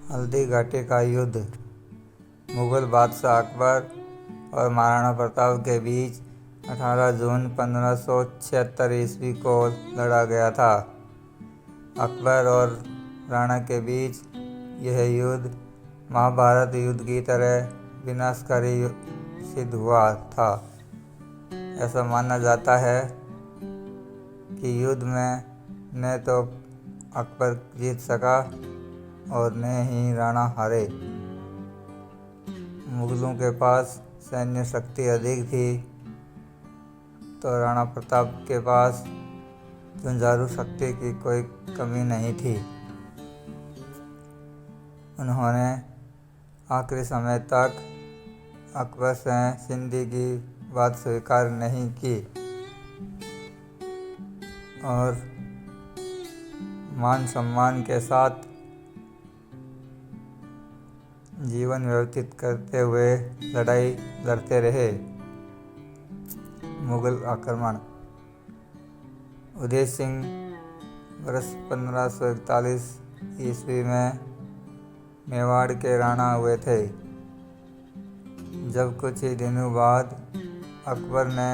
हल्दी घाटी का युद्ध मुगल बादशाह अकबर और महाराणा प्रताप के बीच 18 जून 1576 ईस्वी को लड़ा गया था। अकबर और राणा के बीच यह युद्ध महाभारत युद्ध की तरह विनाशकारी सिद्ध हुआ था। ऐसा माना जाता है कि युद्ध में न तो अकबर जीत सका और न ही राणा हारे। मुगलों के पास सैन्य शक्ति अधिक थी तो राणा प्रताप के पास जुझारू शक्ति की कोई कमी नहीं थी। उन्होंने आखिरी समय तक अकबर से संधि की बात स्वीकार नहीं की और मान सम्मान के साथ जीवन व्यतीत करते हुए लड़ाई लड़ते रहे। मुगल आक्रमण। उदय सिंह वर्ष 1541 ईस्वी में मेवाड़ के राणा हुए थे। जब कुछ ही दिनों बाद अकबर ने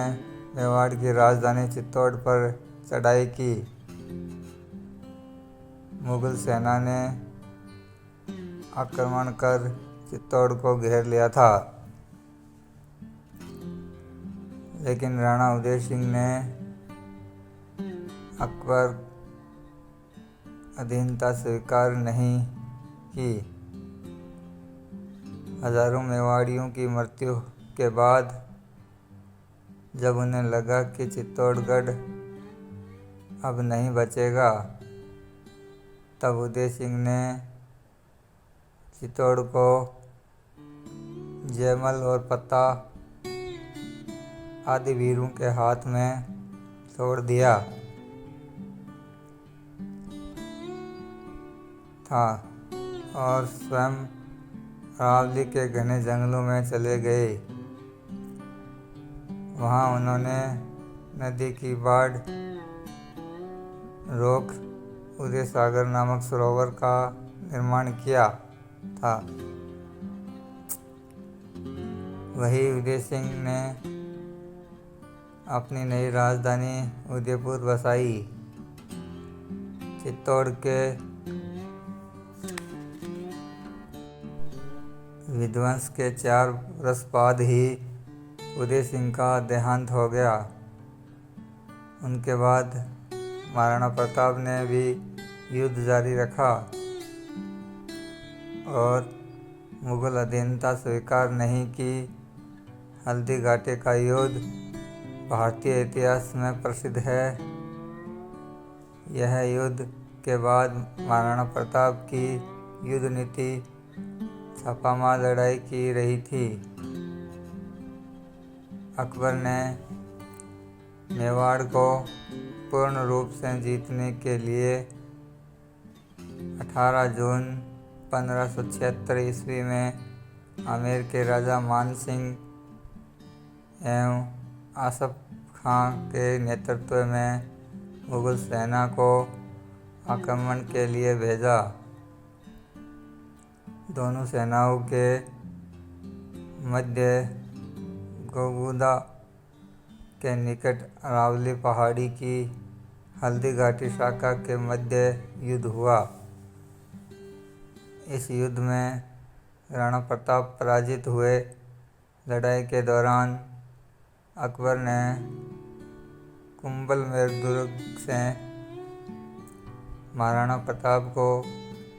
मेवाड़ की राजधानी चित्तौड़ पर चढ़ाई की। मुगल सेना ने आक्रमण कर चित्तौड़ को घेर लिया था, लेकिन राणा उदय सिंह ने अकबर अधीनता स्वीकार नहीं की। हजारों मेवाड़ियों की मृत्यु के बाद जब उन्हें लगा कि चित्तौड़गढ़ अब नहीं बचेगा, तब उदय सिंह ने चित्तौड़ को जयमल और पत्ता आदि वीरों के हाथ में छोड़ दिया था और स्वयं अरावली के घने जंगलों में चले गए। वहां उन्होंने नदी की बाढ़ रोक उदय सागर नामक सरोवर का निर्माण किया था। वही उदय सिंह ने अपनी नई राजधानी उदयपुर बसाई। चित्तौड़ के विध्वंस के 4 वर्ष बाद ही उदय सिंह का देहांत हो गया। उनके बाद महाराणा प्रताप ने भी युद्ध जारी रखा और मुगल अधीनता स्वीकार नहीं की। हल्दी घाटी का युद्ध भारतीय इतिहास में प्रसिद्ध है। यह युद्ध के बाद महाराणा प्रताप की युद्ध नीति छापामार लड़ाई की रही थी। अकबर ने मेवाड़ को पूर्ण रूप से जीतने के लिए 18 जून 1576 ईस्वी में आमेर के राजा मान सिंह एवं आसफ खां के नेतृत्व में मुगल सेना को आक्रमण के लिए भेजा। दोनों सेनाओं के मध्य गोगुदा के निकट अरावली पहाड़ी की हल्दी घाटी शाखा के मध्य युद्ध हुआ। इस युद्ध में राणा प्रताप पराजित हुए। लड़ाई के दौरान अकबर ने कुंभलमेर दुर्ग से महाराणा प्रताप को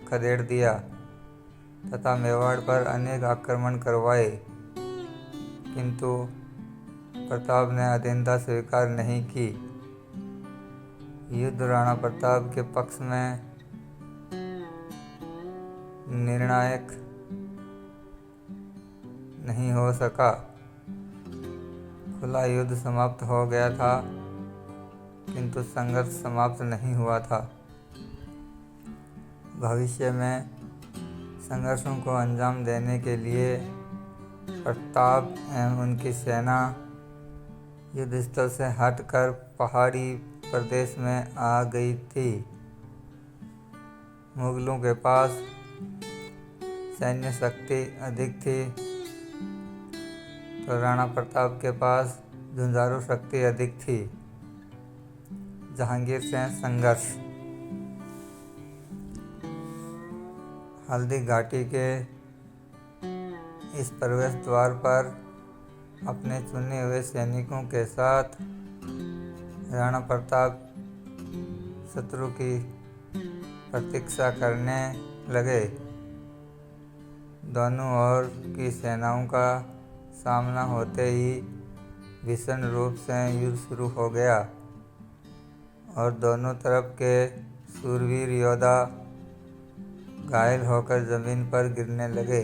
खदेड़ दिया तथा मेवाड़ पर अनेक आक्रमण करवाए, किंतु प्रताप ने अधीनता स्वीकार नहीं की। युद्ध राणा प्रताप के पक्ष में निर्णायक नहीं हो सका। खुला युद्ध समाप्त हो गया था, किंतु संघर्ष समाप्त नहीं हुआ था। भविष्य में संघर्षों को अंजाम देने के लिए प्रताप एवं उनकी सेना युद्धस्थल से हटकर पहाड़ी प्रदेश में आ गई थी। मुगलों के पास सैन्य शक्ति अधिक थी तो राणा प्रताप के पास जुझारू शक्ति अधिक थी। जहांगीर से संघर्ष। हल्दी घाटी के इस प्रवेश द्वार पर अपने चुने हुए सैनिकों के साथ राणा प्रताप शत्रु की प्रतीक्षा करने लगे। दोनों ओर की सेनाओं का सामना होते ही भीषण रूप से युद्ध शुरू हो गया और दोनों तरफ के शूरवीर योद्धा घायल होकर जमीन पर गिरने लगे।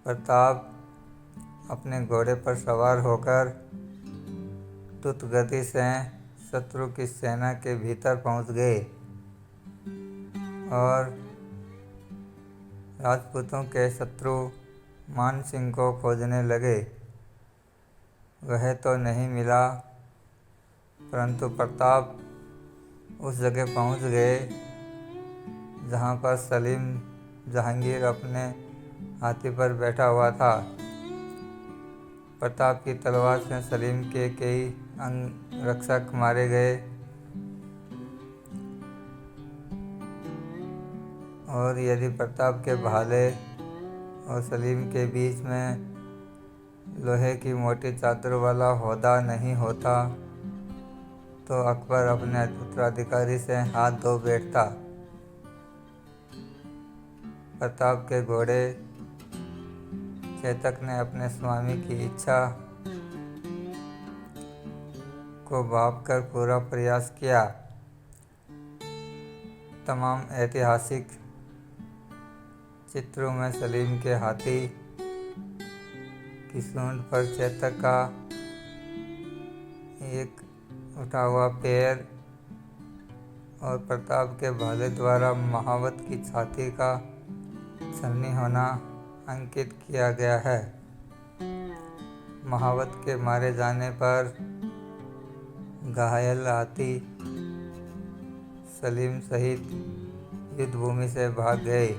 प्रताप अपने घोड़े पर सवार होकर द्रुत गति से शत्रु की सेना के भीतर पहुंच गए और राजपूतों के शत्रु मान सिंह को खोजने लगे। वह तो नहीं मिला, परंतु प्रताप उस जगह पहुंच गए जहां पर सलीम जहांगीर अपने हाथी पर बैठा हुआ था। प्रताप की तलवार से सलीम के कई अंगरक्षक मारे गए और यदि प्रताप के भाले और सलीम के बीच में लोहे की मोटी चादर वाला हौदा नहीं होता तो अकबर अपने उत्तराधिकारी से हाथ धो बैठता। प्रताप के घोड़े चेतक ने अपने स्वामी की इच्छा को भांपकर पूरा प्रयास किया। तमाम ऐतिहासिक चित्रों में सलीम के हाथी की सूंड पर चेतक का एक उठा हुआ पैर और प्रताप के भाले द्वारा महावत की छाती का छलनी होना अंकित किया गया है। महावत के मारे जाने पर घायल हाथी सलीम सहित युद्ध भूमि से भाग गए।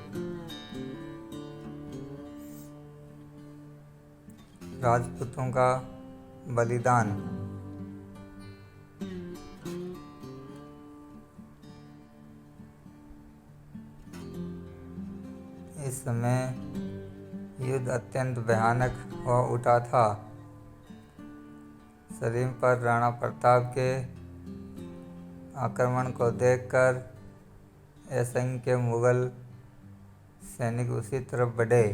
राजपूतों का बलिदान। इस समय युद्ध अत्यंत भयानक हो उठा था। सलीम पर राणा प्रताप के आक्रमण को देखकर असंख्य मुगल सैनिक उसी तरफ बढ़े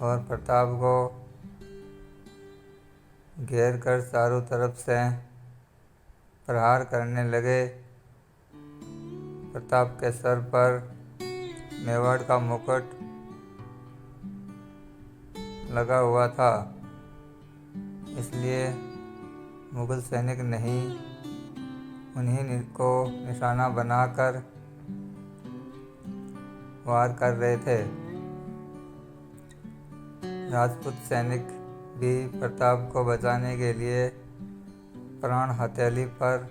और प्रताप को घेर कर चारों तरफ से प्रहार करने लगे। प्रताप के सर पर मेवाड़ का मुकुट लगा हुआ था, इसलिए मुगल सैनिक नहीं उन्हीं को निशाना बनाकर वार कर रहे थे। राजपूत सैनिक भी प्रताप को बचाने के लिए प्राण हथेली पर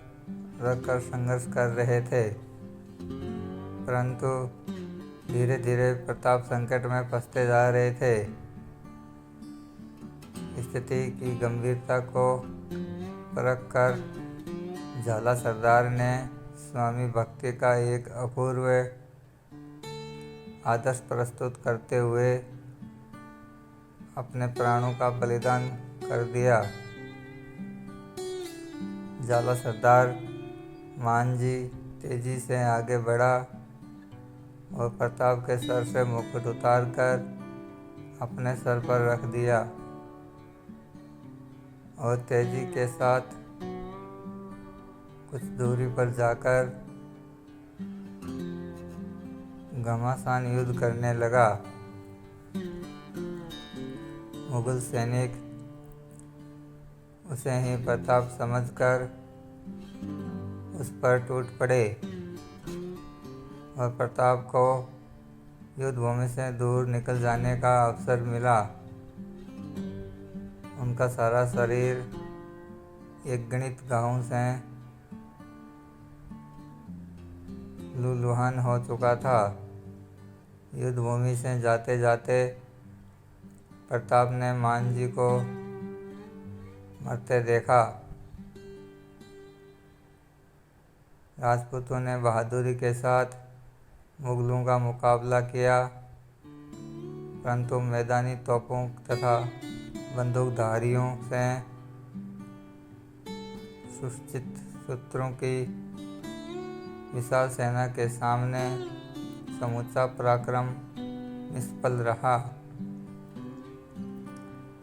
रखकर संघर्ष कर रहे थे, परंतु धीरे धीरे प्रताप संकट में फंसते जा रहे थे। स्थिति की गंभीरता को परखकर झाला सरदार ने स्वामी भक्ति का एक अपूर्व आदर्श प्रस्तुत करते हुए अपने प्राणों का बलिदान कर दिया। झाला सरदार मांझी तेजी से आगे बढ़ा और प्रताप के सर से मुकुट उतारकर अपने सर पर रख दिया और तेजी के साथ कुछ दूरी पर जाकर घमासान युद्ध करने लगा। मुगल सैनिक उसे ही प्रताप समझकर उस पर टूट पड़े और प्रताप को युद्ध भूमि से दूर निकल जाने का अवसर मिला। उनका सारा शरीर एक गणित घावों से लहूलुहान हो चुका था। युद्ध भूमि से जाते जाते प्रताप ने मांझी को मरते देखा। राजपूतों ने बहादुरी के साथ मुगलों का मुकाबला किया, परंतु मैदानी तोपों तथा बंदूकधारियों से सुसज्जित शत्रुओं की विशाल सेना के सामने समूचा पराक्रम निष्फल रहा।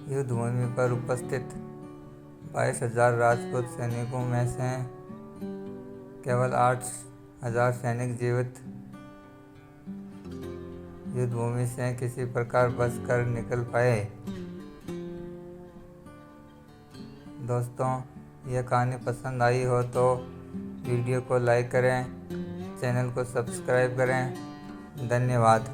युद्ध भूमि पर उपस्थित 22,000 राजपूत सैनिकों में से केवल 8,000 सैनिक जीवित युद्ध भूमि से किसी प्रकार बचकर निकल पाए। दोस्तों, यह कहानी पसंद आई हो तो वीडियो को लाइक करें, चैनल को सब्सक्राइब करें। धन्यवाद।